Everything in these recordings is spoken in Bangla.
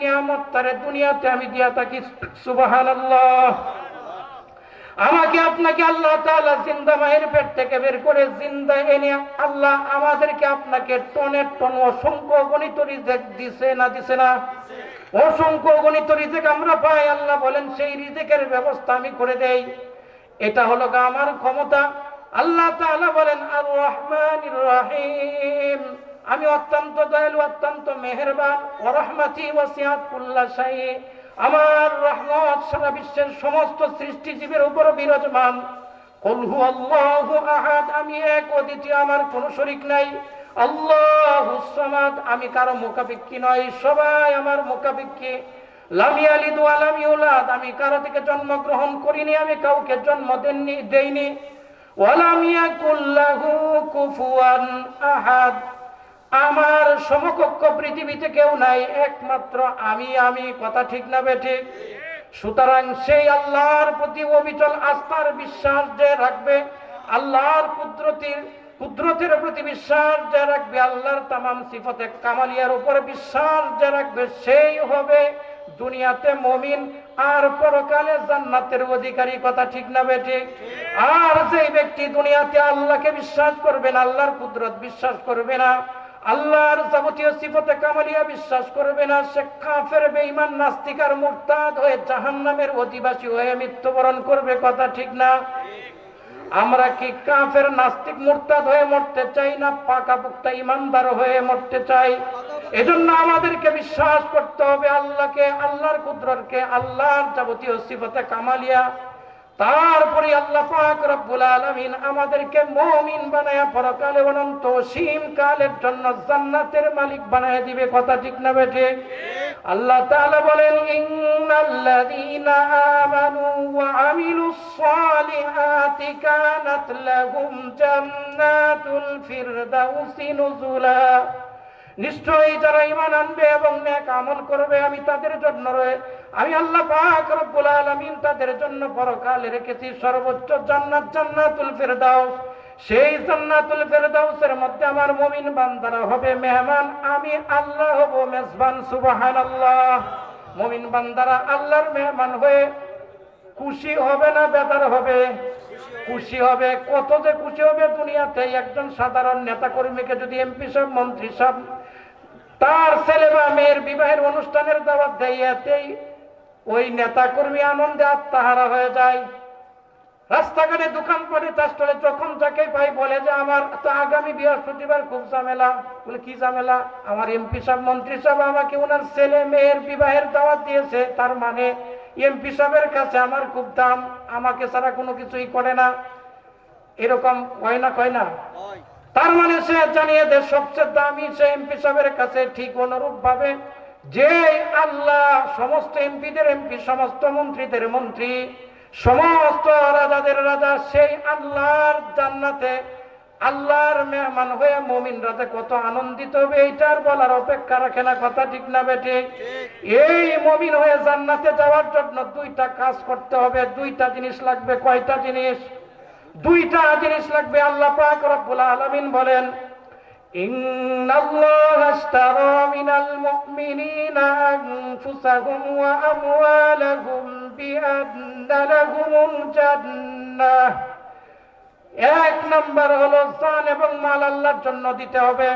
নিয়ামত তারে দুনিয়াতে আমি দিয়া থাকি। সুবহানাল্লাহ। আমাকে আপনাকে আল্লাহ তাআলা জিন্দা মায়ের পেট থেকে বের করে জিন্দা এনে আল্লাহ আমাদেরকে আপনাকে টনে টন অসংখ্য গণিত রিজিক দিছে না দিছে না? অসংখ্য গণিত রিজিক আমরা পাই। আল্লাহ বলেন সেই রিজিকের ব্যবস্থা আমি করে দেই। এটা হলো আমার ক্ষমতা। আল্লাহ তাআলা বলেন আর রহমানির রহিম, আমি অত্যন্ত দয়ালু, অত্যন্ত মেহেরবান। ওয়া রাহমাতি ওয়াসিআত কুল্লা শাই, আমার রহমত সারা বিশ্বের সমস্ত সৃষ্টিজীবের উপর বিরাজমান। কুল হুয়াল্লাহু আহাদ, আমি এক অদ্বিতীয়, আমার কোনো শরীক নাই। আল্লাহুস সামাদ, আমি কারো মুখাপেক্ষী নই, সবাই আমার মুখাপেক্ষী। লাম ইয়ালিদ ওয়া লাম ইউলাদ, আমি কারো থেকে জন্মগ্রহণ করিনি, আমি কাউকে জন্ম দেইনি। ওয়া লাম ইয়াকুল লাহু কুফুয়ান আহাদ, আমার সমকক্ষ পৃথিবীতে কেউ নাই, একমাত্র আমি। কথা ঠিক না বেঠিক? সুতরাং সেই আল্লাহর প্রতি অবিচল আস্থার বিশ্বাস যে রাখবে, আল্লাহর কুদরতের প্রতি বিশ্বাস যে রাখবে, আল্লাহর তামাম সিফতে কামালিয়ার উপরে বিশ্বাস যে রাখবে, সেই হবে দুনিয়াতে মুমিন আর পরকালে জান্নাতের অধিকারী। কথা ঠিক না বেঠিক? আর যেই ব্যক্তি দুনিয়াতে আল্লাহকে বিশ্বাস করবে না, আল্লাহর কুদরত বিশ্বাস করবে না, আল্লাহর যাবতীয় সিফতে কামালিয়া বিশ্বাস করবে না, সে কাফের, বেঈমান, নাস্তিক আর মুরতাদ হয়ে জাহান্নামের অধিবাসী হয়ে মৃত্যুবরণ করবে। কথা ঠিক না? আমরা কি কাফের, নাস্তিক, মুরতাদ হয়ে মরতে চাই না পাকাপোক্তা ইমানদার হয়ে মরতে চাই? এজন্য আমাদেরকে বিশ্বাস করতে হবে আল্লাহকে, আল্লাহর কুদরতকে, আল্লাহর যাবতীয় সিফতে কামালিয়া। তারপরে আল্লাহ পাক রব্বুল আলামিন আমাদেরকে মুমিন বানায়া পরকালে অনন্ত অসীম কালের জন্য জান্নাতের মালিক বানায়া দিবে। কথা ঠিক না বেঠিক? আল্লাহ তাআলা বলেন ইন্নাল্লাযীনা আমানু ওয়া আমিলুস সালিহাতি কানাত লাহুম জান্নাতুল ফিরদাউসি নুজুলা, নিশ্চয়ই যারা ঈমান আনবে এবং নেক আমল করবে আমি তাদের জন্য আমি আল্লাহ পাক রব্বুল আলামিন তাদের জন্য পরকালে রেখেছি সর্বোচ্চ জান্নাত, জান্নাতুল ফিরদাউস। সেই জান্নাতুল ফিরদাউসের মধ্যে আমার মুমিন বান্দারা হবে মেহমান, আমি আল্লাহ হব মেজবান। সুবহানাল্লাহ। মুমিন বান্দারা আল্লাহর মেহমান হয়ে খুশি হবে না বেদার হবে? খুশি হবে। কত যে খুশি হবে দুনিয়াতে। একজন সাধারণ নেতা কর্মীকে যদি এমপি সাহেব, মন্ত্রী সাহেব তার ছেলে বা মেয়ের বিবাহের অনুষ্ঠানের দাওয়াত দেয়াতেই ওই নেতা কর্মী আনন্দে আত্মহারা হয়ে যায়। রাস্তাঘাটে দোকানপাটে চাষটলে যখন যাকে পাই বলে যে আমার তো আগামী বৃহস্পতিবার খুব ঝামেলা। বলে কি ঝামেলা? আমার এমপি সাহেব, মন্ত্রী সাহেব আমাকে ওনার ছেলে মেয়ের বিবাহের দাওয়াত দিয়েছে, তার মানে এমপি সাহেবের কাছে আমার খুব দাম, আমাকে ছাড়া কোনো কিছুই করে না। এরকম হয় না? কয় না? তার মানে সে জানিয়ে দেয় সবচেয়ে দামি সে এমপি সাহেবের কাছে। ঠিক অনুরূপ ভাবে যে আল্লাহ সমস্ত এমপিদের এমপি, সমস্ত মন্ত্রীদের মন্ত্রী, সমস্ত রাজাদের রাজা, সেই আল্লাহর জান্নাতে আল্লাহর মেহমান হয়ে মুমিনরা কত আনন্দিত হবে এইটার বলার অপেক্ষা রাখে না। কথা ঠিক না বেঠিক? এই মুমিন হয়ে জান্নাতে যাওয়ার জন্য দুইটা কাজ করতে হবে, দুইটা জিনিস লাগবে। কয়টা জিনিস? দুইটা জিনিস লাগবে। আল্লাহ পাক রব্বুল আলামিন বলেন ইন্নাল্লাহা আশতারা মিনাল মুমিনিনা আনফুসাহুম ওয়া আমওয়ালাহুম বিআন্না লাহুমুল জান্নাহ। এক নাম্বার হলো জান এবং মাল আল্লাহর জন্য দিতে হবে।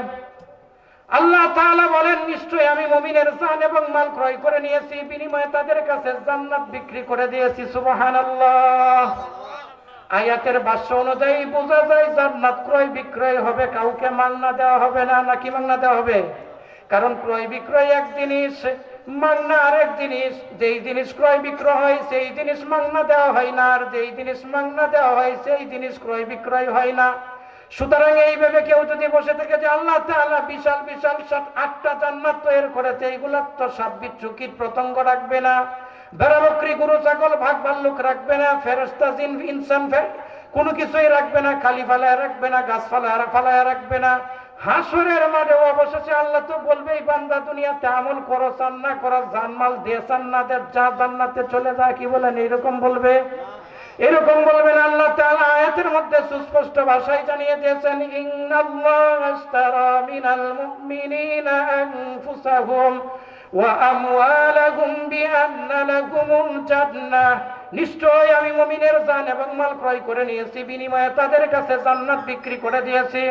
আল্লাহ তাআলা বলেন নিশ্চয়ই আমি মুমিনের জান এবং মাল ক্রয় করে নিয়েছি, বিনিময়ে তাদের কাছে জান্নাত বিক্রি করে দিয়েছি। সুবহানাল্লাহ। আয়াতের ভাষ্য অনুযায়ী বোঝা যায় জান্নাত ক্রয় বিক্রয় হবে, কাউকে মাগনা দেওয়া হবে না। নাকি মাগনা দেওয়া হবে? কারণ ক্রয় বিক্রয় এক জিনিস, মাগনা আরেক জিনিস। যেই জিনিস ক্রয় বিক্রয় হয় সেই জিনিস মাগনা দেওয়া হয় না, আর যেই জিনিস মাগনা দেওয়া হয় সেই জিনিস ক্রয় বিক্রয় হয় না। সুতরাং এইভাবে কেউ যদি বসে থাকে যে আল্লাহ তাআলা বিশাল বিশাল 7-8টা জান্নাত তৈরি করেছে, এগুলা তো সাপ বিচ্ছু কীট পতঙ্গ রাখবে না, ভেড়া বকরি গরু ছাগল ভাগ ভাল্লুক রাখবে না, ফেরেশতা জিন ইনসান কোনো কিছুই রাখবে না, খালি ফালায় রাখবে না, গাছ ফালায় রাখবে না। হাসরের মাঠে অবশেষে আল্লাহ তো বলবেই বান্দা দুনিয়াতে আমল করো চান না করো, জানমাল দিয়ে চান না দে, যা জান্নাতে চলে যায়। কি বলেন? এরকম বলবে? এরকম বলবেন। আল্লাহ তাআলা আয়াতের মধ্যে সুস্পষ্ট ভাষায় জানিয়ে দিয়েছেন ইন্নাল্লাহা আশতারা মিনাল মুমিনিনা আনফুসাহুম ওয়া আমওয়ালাহুম বিআন্না লাহুমুল জান্নাহ, নিশ্চয় আমি মুমিনের জান এবং মাল ক্রয় করে নিয়েছি, বিনিময়ে তাদের কাছে জান্নাত বিক্রি করে দিয়েছি।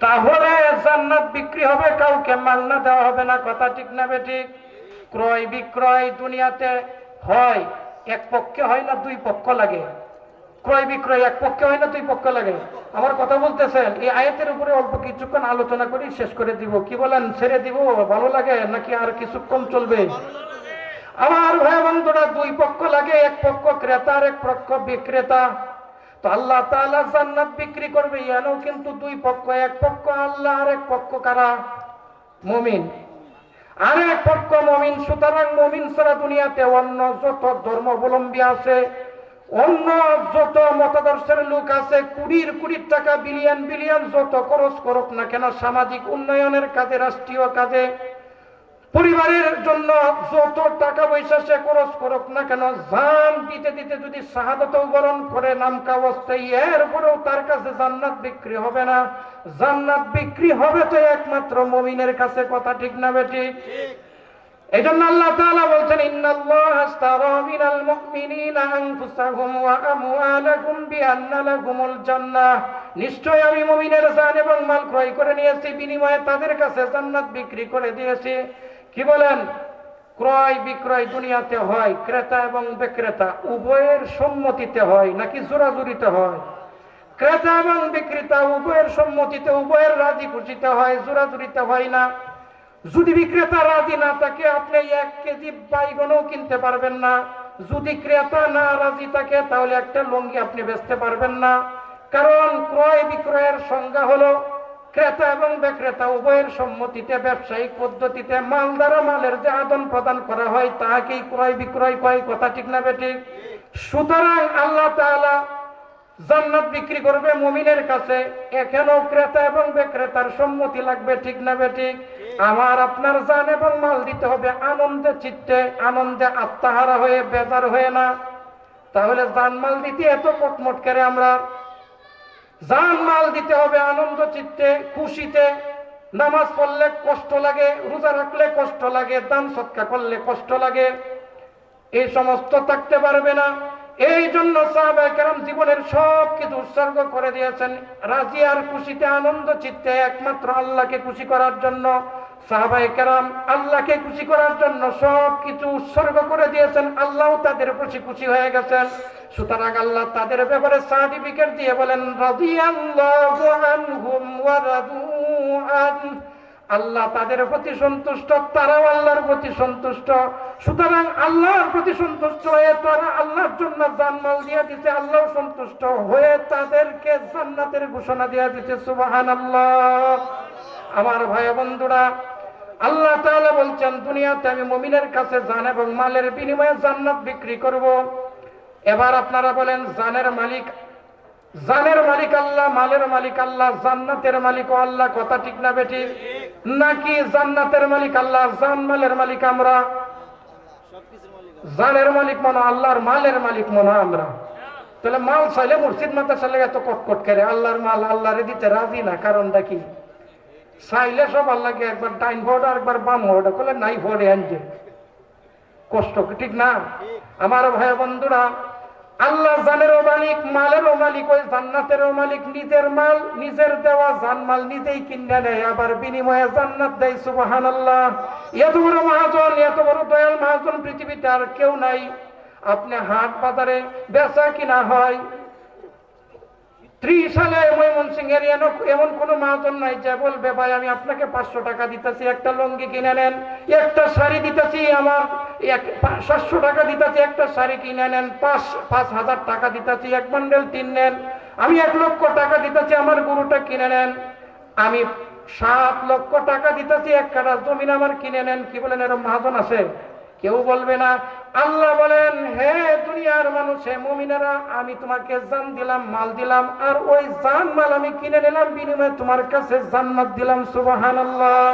তাহলে জান্নাত বিক্রি হবে, কাউকে মাগনা দেওয়া হবে না। কথা ঠিক না বেঠিক? ক্রয় বিক্রয় দুনিয়াতে হয়, এক পক্ষে হয় না, দুই পক্ষ লাগে। ক্রয় বিক্রয় এক পক্ষে হয় না, দুই পক্ষ লাগে। আমার কথা বলতেছেন? এই আয়াতের উপরে অল্প কিছুক্ষণ আলোচনা করি, শেষ করে দিব। কি বলেন, ছেড়ে দিব? ভালো লাগে নাকি আর কিছুক্ষণ চলবে? আমার ভাই বন্ধুরা, দুই পক্ষ লাগে, এক পক্ষ ক্রেতা আর এক পক্ষ বিক্রেতা। তো আল্লাহ তাআলা জান্নাত বিক্রি করবে, এনও কিন্তু দুই পক্ষ, এক পক্ষ আল্লাহ আর এক পক্ষ কারা? মুমিন। আর এক পক্ষ মুমিন। সুতরাং মুমিন ছাড়া দুনিয়াতে অন্য যত ধর্মাবলম্বী আছে, অন্য যত মতাদর্শের লোক আছে, কোটির কোটি টাকা, বিলিয়ন বিলিয়ন যত খরচ করুক না কেন, সামাজিক উন্নয়নের কাজে, রাষ্ট্রীয় কাজে, পরিবারের জন্য যত টাকা পয়সা সে খরচ করুক না কেন, জান দিতে দিতে যদি শাহাদাত বরণ করে নামকা অবস্থায়, এরপরেও তার কাছে জান্নাত বিক্রি হবে না। জান্নাত বিক্রি হবে তো একমাত্র মুমিনের কাছে। কথা ঠিক না বেঠিক? এই জন্য আল্লাহ তাআলা বলছেন, ইন্নাল্লাহা আশতারা মিনাল মুমিনিনা আনফুসাহুম ওয়া আমওয়ালাহুম বিআন্না লাহুমুল জান্নাহ, নিশ্চয় আমি মুমিনের জান এবং মাল ক্রয় করে নিয়েছি, বিনিময়ে তাদের কাছে জান্নাত বিক্রি করে দিয়েছি। কি বলেন? ক্রয় বিক্রয় দুনিয়াতে হয়, ক্রেতা এবং বিক্রেতা উভয়ের সম্মতিতে হয় নাকি জোরাজুরিতে হয়? ক্রেতা এবং বিক্রেতা উভয়ের সম্মতিতে, উভয়ের রাজি খুশিতে হয়, জোরাজুরিতে হয় না। যদি বিক্রেতা রাজি না থাকে, আপনি 1 কেজি বাইগনও কিনতে পারবেন না। যদি ক্রেতা না রাজি থাকে, তাহলে একটা লুঙ্গি আপনি বেচতে পারবেন না। কারণ ক্রয় বিক্রয়ের সংজ্ঞা হলো ক্রেতা এবং বিক্রেতা উভয়ের সম্মতিতে, ব্যবসায়িক পদ্ধতিতে মাল দ্বারা মালের যে আদান প্রদান করা হয়, তাকেই ক্রয় বিক্রয় কয়। কথা ঠিক না বেঠিক? সুতরাং আল্লাহ তাআলা জান্নাত বিক্রি করবে মুমিনের কাছে, এখানেও ক্রেতা এবং বিক্রেতার সম্মতি লাগবে। ঠিক না বেঠিক? আমার আপনার জান এবং মাল দিতে হবে আনন্দে চিত্তে, আনন্দে আত্মাহারা হয়ে, বেজার হয়ে না। তাহলে জান মাল দিতে এত কটমট করে আমরা? জান মাল দিতে হবে আনন্দ চিত্তে, খুশিতে। নামাজ পড়লে কষ্ট লাগে, রোজা রাখলে কষ্ট লাগে, দান সৎকা করলে কষ্ট লাগে, এই সমস্ত থাকতে পারবে না। এই জন্য সাহাবায়ে কেরাম জীবনের সব কিছু উৎসর্গ করে দিয়েছেন রাজি আর খুশিতে, আনন্দ চিত্তে, একমাত্র আল্লাহকে খুশি করার জন্য। সাহাবায়ে কেরাম আল্লাহকে খুশি করার জন্য সব কিছু উৎসর্গ করে দিয়েছেন, আল্লাহ তাদের প্রতি খুশি হয়ে গেছেন। সুতরাং আল্লাহ তাদের ব্যাপারে সার্টিফিকেট দিয়ে বলেন, রাদিয়াল্লাহু আনহুম ওয়া রাদু আন, আল্লাহ তাদের প্রতি সন্তুষ্ট, তারাও আল্লাহর প্রতি সন্তুষ্ট। সুতরাং আল্লাহর প্রতি সন্তুষ্ট হয়ে তারা আল্লাহর জন্য জানমাল দিয়ে দিতে, আল্লাহ সন্তুষ্ট হয়ে তাদেরকে জান্নাতের ঘোষণা দিয়ে দিতে। সুবহানাল্লাহ। আমার ভাই বন্ধুরা, আল্লাহ তাআলা বলছেন, দুনিয়াতে আমি মুমিনের কাছে জান এবং মালের বিনিময়ে জান্নাত বিক্রি করব। এবার আপনারা বলেন, জানের মালিক, জানের মালিক আল্লাহ, মালের মালিক আল্লাহ, জান্নাতের মালিক আল্লাহ। কথা ঠিক না বেঠিক? নাকি জান্নাতের মালিক আল্লাহ, জান মালের মালিক আমরা? জানের মালিক মনে আল্লাহর, মালের মালিক মনে আমরা। তাহলে মাল চাইলে মসজিদ মাদ্রাসা লেগে এত কটকট করে, আল্লাহর মাল আল্লাহরে দিতে রাজি না। কারণটা কি? চাইলে সব আল্লাহকে একবার ডাইন ভোট আর একবার বাম ভোট করলে নাই ভোটে আনছে কষ্ট। ঠিক না? আমার ভাই বন্ধুরা, আল্লাহ জানেরও মালিক, মালেরও মালিক, ওই জান্নাতেরও মালিক। নিজের মাল, নিজের দেওয়া জানমাল নিজেই কিনে নেয়, আবার বিনিময়ে জান্নাত দেয়। সুবহানাল্লাহ। এত বড় মহাজন, এত বড় দয়াল মহাজন পৃথিবীতে আর কেউ নাই। আপনি হাট বাজারে বেচা কিনা হয়, 30 সালে ময়মনসিংহের এমন কোন মহাজন নাই যে বলবে, ভাই আমি আপনাকে 500 টাকা দিতেছি, একটা লুঙ্গি কিনে নেন, একটা শাড়ি দিতেছি, আমার 700 টাকা দিতেছি, একটা শাড়ি কিনে নেন, 5,000 টাকা দিতেছি, এক বান্ডেল টিন নেন, আমি 1 লক্ষ টাকা দিতেছি, আমার গরুটা কিনে নেন, আমি 7 লক্ষ টাকা দিতেছি, 1 কাঠা জমিন আমার কিনে নেন। কি বলেন, এরকম মহাজন আছে? কেউ বলবে না। আল্লাহ বলেন, হে দুনিয়ার মানুষ, হে মুমিনেরা, আমি তোমাকে জান দিলাম, মাল দিলাম, আর ওই জান মাল আমি কিনে নিলাম, বিনিময়ে তোমার কাছে জান্নাত দিলাম। সুবহানাল্লাহ।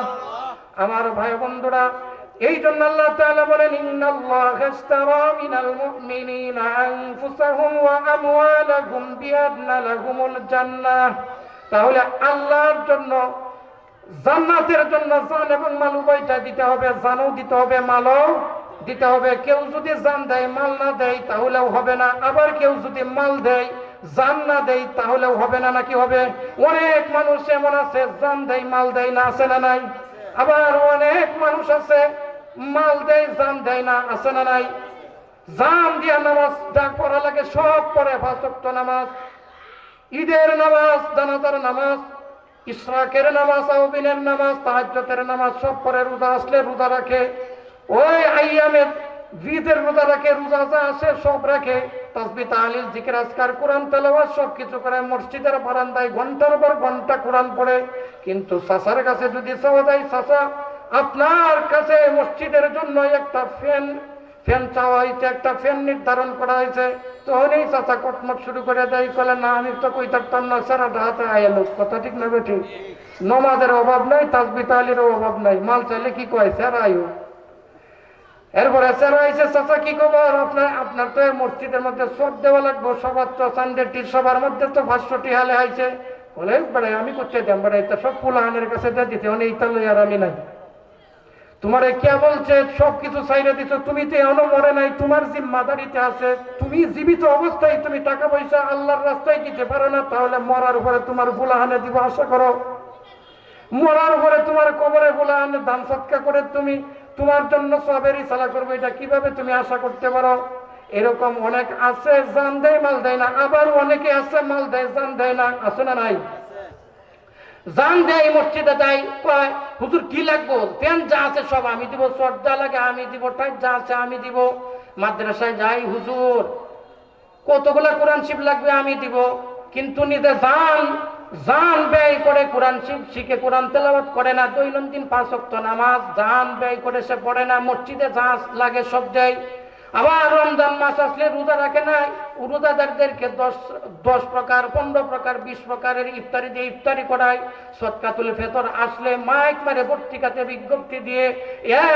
আমার ভাই বন্ধুরা, এই জন্য আল্লাহ তাআলা বলেন, ইন্নাল্লাহা আশতারা মিনাল মুমিনিনা আনফুসাহুম ওয়া আমওয়ালাহুম বিআন্না লাহুমুল জান্নাহ। তাহলে আল্লাহর জন্য জান্নাতের জন্য জান এবং মাল উভয়টা দিতে হবে, জানও দিতে হবে, মালও দিতে হবে। কেউ যদি জান দেয় মাল না দেয় তাহলেও হবে না, আবার কেউ যদি মাল দেয় জান না দেয় তাহলেও হবে না। নাকি হবে? অনেক মানুষ এমন আছে জান দেয় মাল দেয় না, আছে না নাই? আবার অনেক মানুষ আছে মাল দেয় জান দেয় না, আছে না নাই? জান দিয়া নামাজ যা পড়া লাগে সব পড়ে, 5 ওয়াক্ত নামাজ, ঈদের নামাজ, জানাজার নামাজ, ইশরাকের নামাজ, আউবিনের নামাজ, তাহাজ্জুদের নামাজ সব পড়ে, রোজা আসলে রোজা রাখে, ওই আইয়ামে ঈদের রোজা রাখে, রোজা যা আসে সব রাখে, তাসবিহ তাহলিল জিকির আজকার কোরআন তেলাওয়াত সব কিছু করে, মসজিদের বারান্দায় ঘন্টার পর ঘন্টা কোরআন পড়ে। কিন্তু চাচার কাছে যদি চাওয়া যায়, চাচা আপনার কাছে মসজিদের জন্য একটা ফ্যান চাওয়া হয়েছে, একটা ফ্যান নির্ধারণ করা হয়েছে, তখন এই চাচা কটমট শুরু করে দেয়, বলে না আমি তো কই থাকতাম না, সারাটা হাতে আয়ালো। কথা ঠিক না বেঠিক? নমাজের অভাব নাই, তাসবিহ তাহলিলের অভাব নাই, মাল চাইলে কি কয় স্যার আয়ু। এরপরে স্যার আইসে, চাচা কি খবর আপনার তো মসজিদের মধ্যে সব দেওয়া লাগবো, সবার তো সানডে সবার মধ্যে তো 500টি হালে আইছে। বলে বেড়াই আমি করতে দেন, বেড়াই তো সব ফুলাহানের কাছে দিয়ে দিতে, এই তাহলে আর আমি নাই। তোমারে কে বলছে সব কিছু চাইরে দিচ্ছ? তুমি তো এখনো মরে নাই, তোমার জিম্মাদারিতে আছে। তুমি জীবিত অবস্থায় তুমি টাকা পয়সা আল্লাহর রাস্তায় দিতে পারো না, তাহলে মরার উপরে তোমার ফুলাহানে দিব আশা করো? মরার উপরে তোমার কবরে ফুলাহানে দান সৎকা করে তুমি তোমার জন্য সবের ইসালা করবো, এটা কিভাবে তুমি আশা করতে পারো? এরকম অনেক আছে জান দেয় মাল দেয় না, আবার অনেকে আছে মাল দেয় জান দেয় না, আছে না নাই? জান দেয় মসজিদে যাই, কয় হুজুর কি লাগবো, ফ্যান যা আছে সব আমি দিব, শর্ট যা লাগে আমি দিব, টাইট যা আছে আমি দিব। মাদ্রাসায় যাই, হুজুর কতগুলা কোরআন শিব লাগবে আমি দিব, কিন্তু নিজে জান ব্যয় করে কোরআন শিখে কোরআন তেলাওয়াত করে না, দৈনন্দিন 5 ওয়াক্ত নামাজ জান ব্যয় করে সে পড়ে না, মসজিদে যা লাগে সব দেয়। আবার রমজান মাস আসলে রোজা রাখে না, রোজাদারদেরকে 10 প্রকার 15 প্রকার 20 প্রকারের ইফতারি দিয়ে ইফতারি করায়। সদকাতুল ফিতর আসলে মাইক মারে পত্রিকাতে বিজ্ঞপ্তি দিয়ে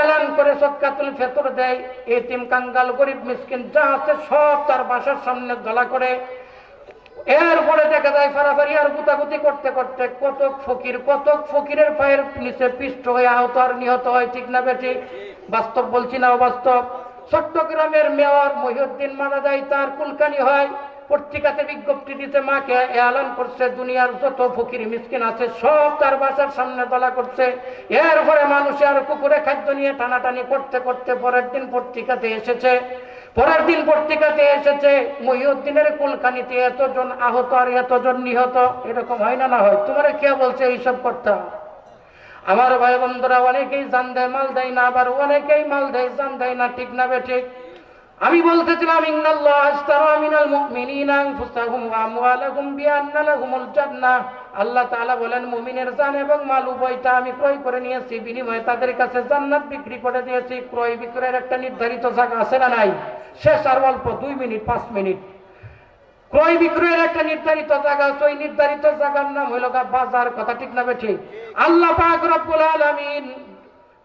এলান করে সদকাতুল ফিতর দেয়। এতিম কাঙ্গাল গরিব মিসকিন যা আছে সব তার বাসার সামনে দলা করে। এরপরে দেখা যায় ফারাফারি আর গুতাগুতি করতে করতে কত ফকিরের পায়ের নিচে পিষ্ট হয়ে আহত আর নিহত হয়। ঠিক না বেঠিক? বাস্তব বলছি না অবাস্তব? চট্টগ্রামের মেয়র মহিউদ্দিন মারা যায়, তার কুলকানি হয়, পত্রিকাতে বিজ্ঞপ্তি দিতে মাকে এলান করছে, দুনিয়ার যত ফকির মিসকিন আছে সব তার বাসার সামনে দলা করছে। এরপরে মানুষ আর কুকুরে খাদ্য নিয়ে টানাটানি করতে করতে পরের দিন পত্রিকাতে এসেছে মহিউদ্দিনের কুলকানিতে এতজন আহত আর এতজন নিহত। এরকম হয় না? না হয়? তোমার কে বলছে এইসব করতে? আমার ভাই বন্ধুরা, অনেকেই জান দেয় মাল দেয় না, আবার অনেকেই মাল দেয় জান দেয় না। ঠিক না বেঠিক? আমি বলতেছিলাম ইন্নাল্লাহ আশতারা মিনাল মুমিনিনা আনফুসাহুম ওয়া আমওয়ালাহুম বিআন্না লাহুমুল জান্নাহ। আল্লাহ তাআলা বলেন মুমিনের জান এবং মাল উভয়টা আমি ক্রয় করে নিয়েছি, বিনিময়ে তাদের কাছে জান্নাত বিক্রি করে দিয়েছি। ক্রয় বিক্রয়ের একটা নির্ধারিত জায়গা আছে না নাই? শেষ আর অল্প 2 মিনিট 5 মিনিট। ক্রয় বিক্রয়ের একটা নির্ধারিত জায়গা আছে, ওই নির্ধারিত জায়গার নাম হলো বাজার। কথা ঠিক না বেঠিক? আল্লাহ পাক রব্বুল আলামিন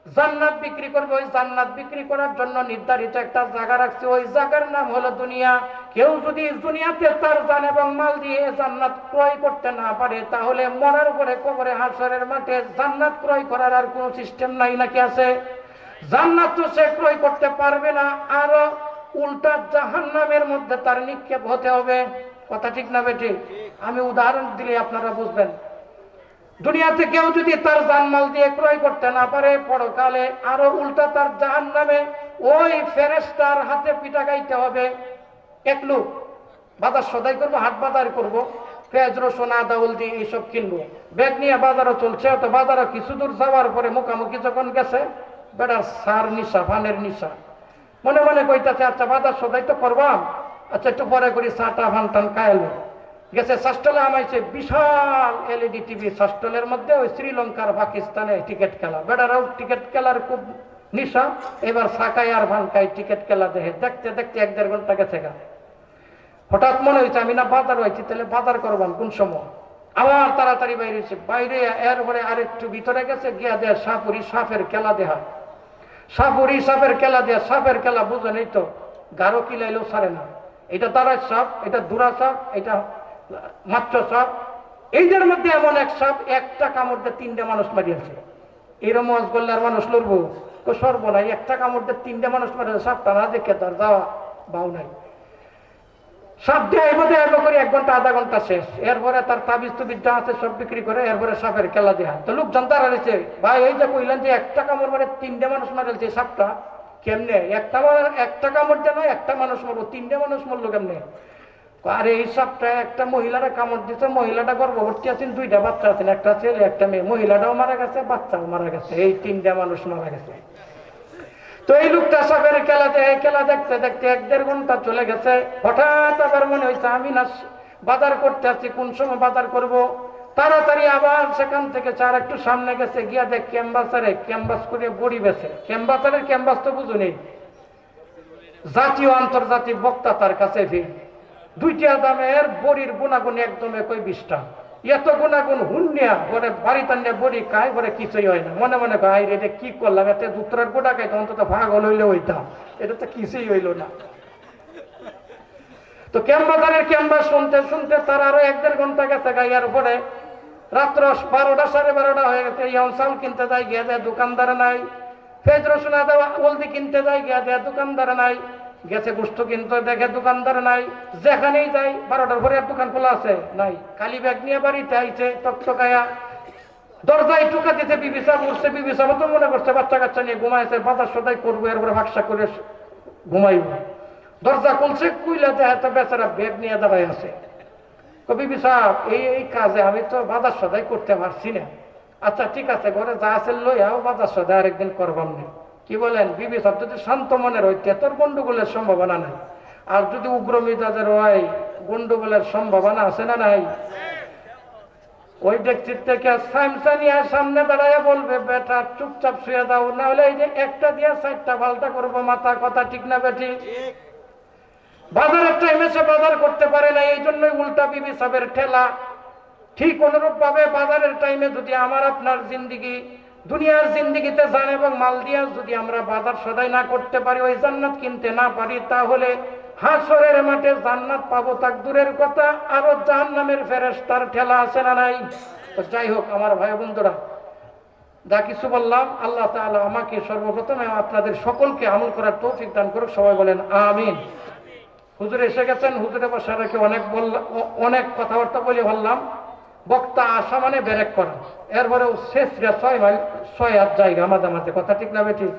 জান্নাত বিক্রি করবে, ওই জান্নাত বিক্রি করার জন্য নির্ধারিত একটা জায়গা রাখছে, ওই জায়গার নাম হলো দুনিয়া। কেউ যদি দুনিয়াতে তার জান এবং মাল দিয়ে জান্নাত ক্রয় করতে না পারে, তাহলে মরার পরে কবরে হাসরের মাঠে জান্নাত ক্রয় করার আর কোনো সিস্টেম নাই। নাকি আছে? জান্নাত তো সে ক্রয় করতে পারবে না, আরো উল্টা জাহান্নামের মধ্যে তার নিক্ষেপ হতে হবে। কথা ঠিক না বেঠিক? আমি উদাহরণ দিলে আপনারা বুঝবেন। দুনিয়াতে কেউ যদি তার জানমাল দিয়ে ক্রয় করতে না পারে, পরকালে আরো উল্টা তার জাহান্নামে ওই ফেরেশতার হাতে পিঠা খাইতে হবে। এক লোক বাজার সদাই করবো, হাট বাজার করবো, পেঁয়াজ রসুন আদা হলদি এইসব কিনবো, ব্যাগ নিয়ে বাজারও চলছে। তো বাজারও কিছু দূর যাওয়ার পরে মুখামুখি যখন গেছে, বেটার সার নিশা, ফানের নিশা, মনে মনে কইতাছে আচ্ছা বাজার সদাই তো করবাম, আচ্ছা একটু পরে করি, চাটা ফান টান খাইলো। গেছে শাস্টলে আমাইছে বিশাল LED টিভি, শাস্টলের মধ্যে ওই শ্রীলঙ্কার পাকিস্তানে টিকিট খেলা। বেটারাও টিকিট খেলার খুব নিশা, এবার সাকাই আর ভানকাই টিকিট খেলা দেখে দেখতে দেখতে 1-1.5 ঘন্টা গেছে গা। হঠাৎ মনে হয়েছে আমি না বাজার হয়েছি, তাহলে বাজার করবাম কোন সময়। আবার তাড়াতাড়ি বাইরে এরপরে আরেকটু ভিতরে গেছে, গিয়া দেয় সাপের খেলা দেহা। সাপের খেলা বুঝে নেই তো, গাঢ় কিলাইলেও সারে না। এটা তারা সাপ, এটা দুরা সাপ, এটা মাত্র সাপ, এইটার মধ্যে এমন এক সাপ একটা কামড় দিয়ে 3টে মানুষ মারিয়েছে। এরম ওয়াজ করলে আর মানুষ লড়বো? তো সর্বনাই, একটা কামড় দিয়ে 3টে মানুষ মারিয়েছে, সাপটা না দেখে তার যাওয়া বাউ নাই। সাপ দেয় করে 1 ঘন্টা আধা ঘন্টা শেষ। এরপরে তার তাবিজ তুবিজ যা আছে সব বিক্রি করে, এরপরে সাপের খেলা দেয়া। তো লোকজন তারা রয়েছে, ভাই এই যে কইলেন যে একটা কামড় মানে 3টে মানুষ মারেছে, সাপটা কেমনে একটা কামড় দিয়ে নয়, একটা মানুষ মারবো, 3টে মানুষ মরলো কেমনে? আর এই সাপটা একটা মহিলারা কামড় দিচ্ছে, মহিলাটা গর্ভবতী আছেন, 2টা বাচ্চা আছেন, একটা ছেলে একটা মেয়ে, মহিলাটাও মারা গেছে, বাচ্চাও মারা গেছে, এই 3টে মানুষ মারা গেছে। তো এই লোকটা সাপের খেলা দেখতে দেখতে 1-1.5 ঘন্টা চলে গেছে। হঠাৎ আবার মনে হয়েছে আমি না বাজার করতে আসছি, কোন সময় বাজার করব। তাড়াতাড়ি আবার সেখান থেকে চার একটু সামনে গেছে, গিয়া দেখ ক্যাম্বাস করে বড়ি বেছে। ক্যাম্বাস তো বুঝো নেই, জাতীয় আন্তর্জাতিক বক্তা তার কাছে ভিড়। 2টা দামের বড়ির গুণাগুণ একদম একই 20টা। এত গুণাগুণ হুন্নিয়া ঘরে বাড়ি টান্নিয়া বড়ি খায়, ঘরে কিছুই হয় না। মনে মনে ভাই এটা কি করলাম, এতে দুত্রার গোটা খাইতে অন্তত ভাগল হইলে হইতাম, এটা তো কিছুই হইল না। তো ক্যাম্বাস শুনতে শুনতে তার আরো 1-1.5 ঘন্টা গেছে। গাইয়ার পরে রাত্র 12টা 12:30 হয়ে গেছে। ইয়ান চাল কিনতে যাই, গিয়া দেয় দোকানদার নাই। পেঁয়াজ রসুন আদা হলদি কিনতে যাই, গিয়া দেয় দোকানদার নাই। গেছে গোস্ত কিনতে, দেখে দোকানদার নাই। যেখানেই যাই 12টার পরে আর দোকান খোলা আছে নাই। খালি ব্যাগ নিয়ে বাড়িতে আইছে টকটকায়া, দরজায় টুকা দিতে বিবি সাহেব উঠছে। বিবি সাহেব তো মনে করছে বাচ্চা কাচ্চা নিয়ে ঘুমাইছে, বাজার সদাই করবো, এরপরে ভাগসা করে ঘুমাইব। দরজা খুলছে, কুইলা দেয় তো বেচারা ব্যাগ নিয়ে দাঁড়ায় আছে। বিবি সাহেব এই কাজে আমি তো বাজার সদাই করতে পারছি না। আচ্ছা ঠিক আছে, ঘরে যা আছে লইয়াও বাজার সদাই আরেকদিন করবাম না। কি বলেন? বিবি সাহেব যদি শান্ত মনের হইতে তোর গন্ডগোলের সম্ভাবনা নাই, আর যদি উগ্র মেজাজের হয় গন্ডগোলের সম্ভাবনা আছে না নাই? ওই ডেকচির থেকে সামসানিয়া সামনে দাঁড়াইয়া বলবে, বেটা চুপচাপ শুয়ে দাও, না হলে এই যে একটা দিয়ে 4টা পাল্টা করবো মাথা। কথা ঠিক না বেটি? বাজারের টাইমে সে বাজার করতে পারে না, এই জন্যই উল্টা বিবি সাহেবের ঠেলা। ঠিক অনুরূপ ভাবে বাজারের টাইমে যদি আমার আপনার জিন্দিগি দুনিয়ার জিন্দিগিতে যান এবং মাল দিয়া যদি আমরা বাজার সদাই না করতে পারি, ওই জান্নাত কিনতে না পারি, তাহলে হাসরের মাঠে জান্নাত পাবো তাক দূরের কথা, আরো জাহান্নামের ফেরেশতার ঠেলা আছে না নাই? তো যাই হোক আমার ভাই বন্ধুরা, যা কিছু বললাম আল্লাহ তাআলা আমাকে সর্বপ্রথমে আপনাদের সকলকে আমল করার তৌফিক দান করুক। সবাই বলেন আমিন। হুজুর এসে গেছেন, হুজুরে বসে রেখে অনেক কথাবার্তা বলে বললাম। বক্তা আসা মানে ব্রেক করা, এরপরেও শেষ 6 মাইল 6 হাত জায়গা মাঝামাঝি। কথা ঠিক না বেঠিক?